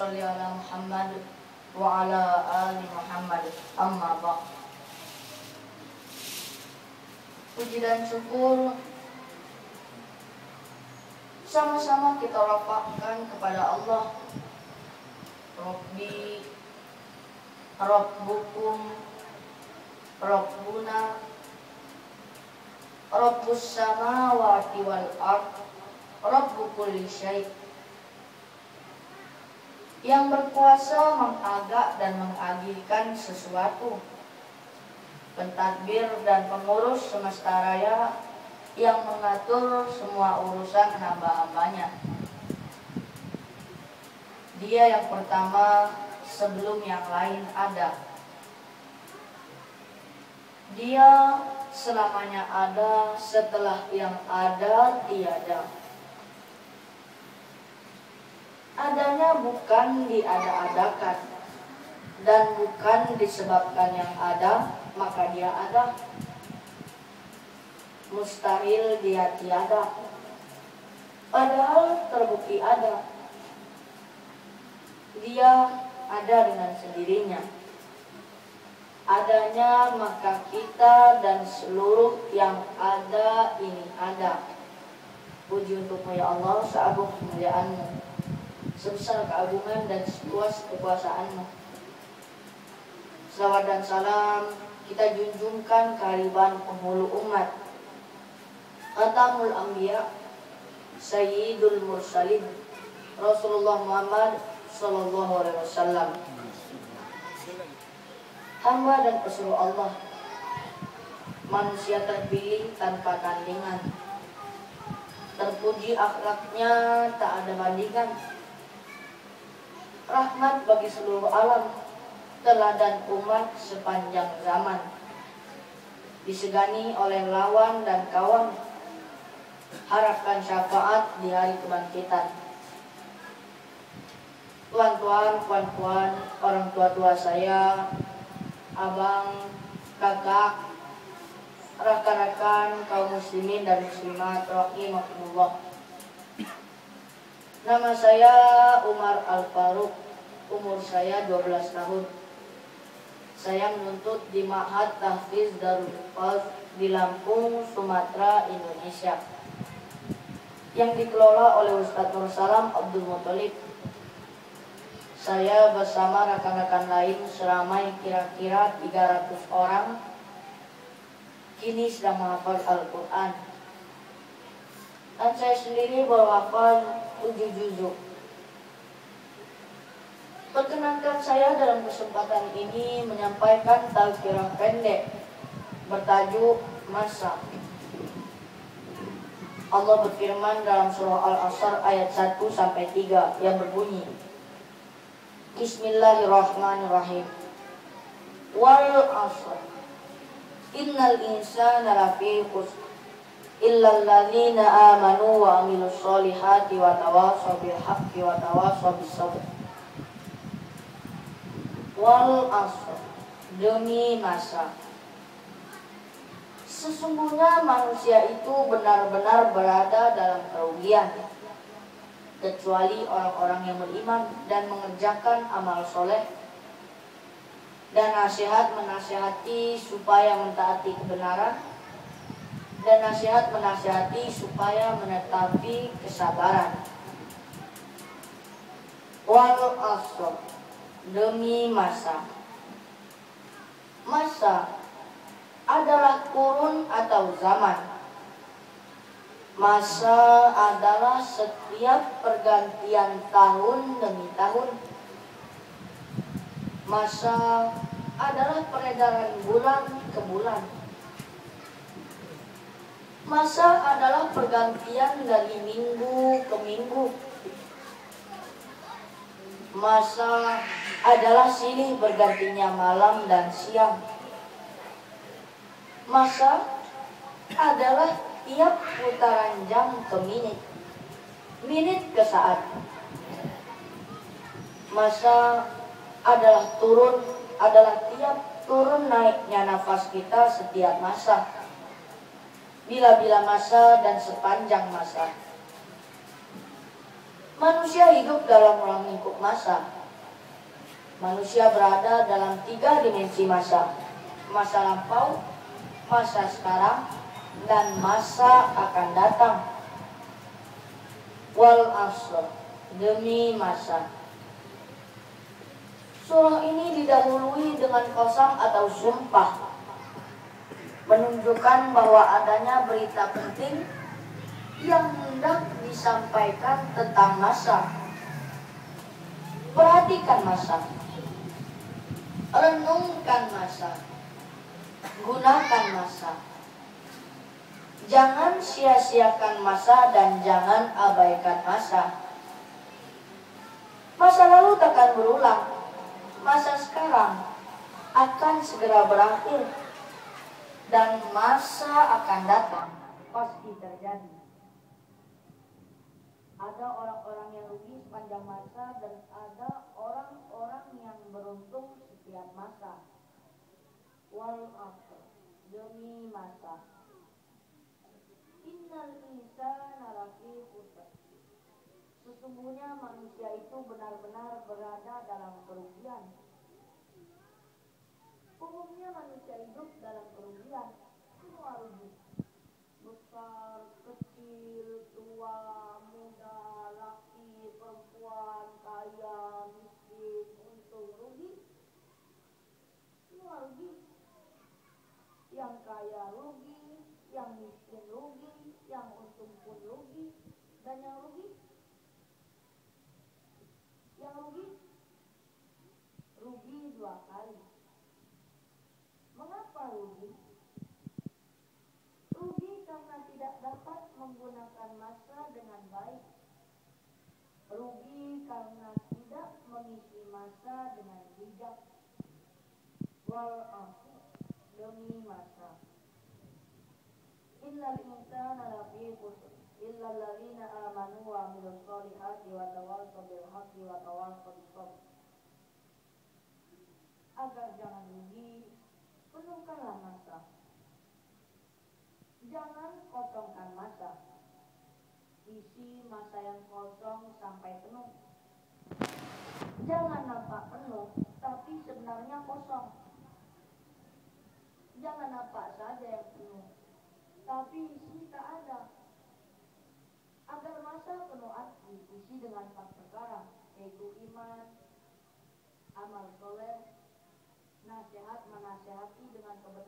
sholli ala Muhammad wa ala ali Muhammad. Amma ba'd. Puji dan syukur sama-sama kita lapangkan kepada Allah. Rabbi, Rabbukum, Rabbuna, Rabbus samawati wal ard, Rabbu kulli syai', yang berkuasa mengagak dan mengagihkan sesuatu, pentadbir dan pengurus semesta raya, yang mengatur semua urusan hamba-hambanya. Dia yang pertama sebelum yang lain ada. Dia selamanya ada, setelah yang ada tiada. Adanya bukan diada-adakan, dan bukan disebabkan yang ada maka dia ada. Mustahil dia tiada, padahal terbukti ada. Dia ada dengan sendirinya. Adanya maka kita dan seluruh yang ada ini ada. Puji untukmu ya Allah, seagung kemuliaan-Mu, sebesar keagungan dan seluas kekuasaan-Mu. Salawat dan salam kita junjungkan kehadiran penghulu umat, Khatamul Anbiya, Sayyidul Mursalin, Rasulullah Muhammad sallallahu alaihi wasallam, hamba dan pesuruh Allah, manusia terpilih tanpa tandingan, terpuji akhlaknya tak ada bandingan, rahmat bagi seluruh alam, teladan umat sepanjang zaman, disegani oleh lawan dan kawan, harapkan syafaat di hari kebangkitan. Tuan-tuan, puan-puan, orang tua-tua saya, abang, kakak, rekan-rekan kaum muslimin dan muslimat rahimakumullah. Nama saya Umar Al-Faruq, umur saya 12 tahun. Saya menuntut di Ma'had Tahfiz Darul Hufaz di Lampung, Sumatera, Indonesia, yang dikelola oleh Ustadz Nur Salam Abdul Muthalib. Saya bersama rekan-rekan lain seramai kira-kira 300 orang kini sedang menghafal Al-Quran, dan saya sendiri baru hafal 7 juzuk. Perkenankan saya dalam kesempatan ini menyampaikan tazkirah pendek bertajuk Masa. Allah berfirman dalam surah Al-Asr ayat 1-3 yang berbunyi, Bismillahirrahmanirrahim. Wal asr, innal insana lafi khusr, illal ladzina amanu wa amilus solihati wa tawasaw bil haqqi wa tawasaw bis sabr. Wal asr, demi masa, sesungguhnya manusia itu benar-benar berada dalam kerugian, kecuali orang-orang yang beriman dan mengerjakan amal soleh, dan nasihat menasihati supaya mentaati kebenaran, dan nasihat menasihati supaya menetapi kesabaran. Wal asr, demi masa. Masa adalah kurun atau zaman. Masa adalah setiap pergantian tahun demi tahun. Masa adalah peredaran bulan ke bulan. Masa adalah pergantian dari minggu ke minggu. Masa adalah silih bergantinya malam dan siang. Masa adalah tiap putaran jam ke menit, menit ke saat. Masa adalah tiap turun naiknya nafas kita setiap masa, bila-bila masa dan sepanjang masa. Manusia hidup dalam ruang lingkup masa. Manusia berada dalam 3 dimensi masa. Masa lampau, masa sekarang, dan masa akan datang. Wal asr, demi masa. Surah ini didahului dengan qasam atau sumpah, menunjukkan bahwa adanya berita penting yang hendak disampaikan tentang masa. Perhatikan masa, renungkan masa, gunakan masa. Jangan sia-siakan masa dan jangan abaikan masa. Masa lalu takkan berulang. Masa sekarang akan segera berakhir dan masa akan datang pasti terjadi. Ada orang-orang yang rugi sepanjang masa dan ada orang-orang yang beruntung setiap masa. Wal asr, demi masa. Innal insana lafi khusr. Sesungguhnya manusia itu benar-benar berada dalam kerugian. Umumnya manusia hidup dalam kerugian. Semua rugi. Besar, kecil, tua, muda, laki, perempuan, kaya, miskin, untung, rugi. Semua rugi. Yang kaya rugi, yang miskin rugi, yang untung pun rugi, dan yang rugi rugi 2 kali. Mengapa rugi? Rugi karena tidak dapat menggunakan masa dengan baik. Rugi karena tidak mengisi masa dengan bijak. Wal asr, demi masa. Innal insana lafi khusr illa alladziina aamanu wa 'amilus shalihati wa tawassaw bil haqqi wa tawassaw bis sabr. Agar jangan rugi, penuhkanlah masa. Jangan kosongkan masa. Isi masa yang kosong sampai penuh. Jangan nampak penuh, tapi sebenarnya kosong. Jangan nampak saja yang penuh, tapi isi tak ada. Agar masa penuh arti, isi dengan 4 perkara, yaitu iman, amal soleh, nasihat menasihati dengan kebenaran.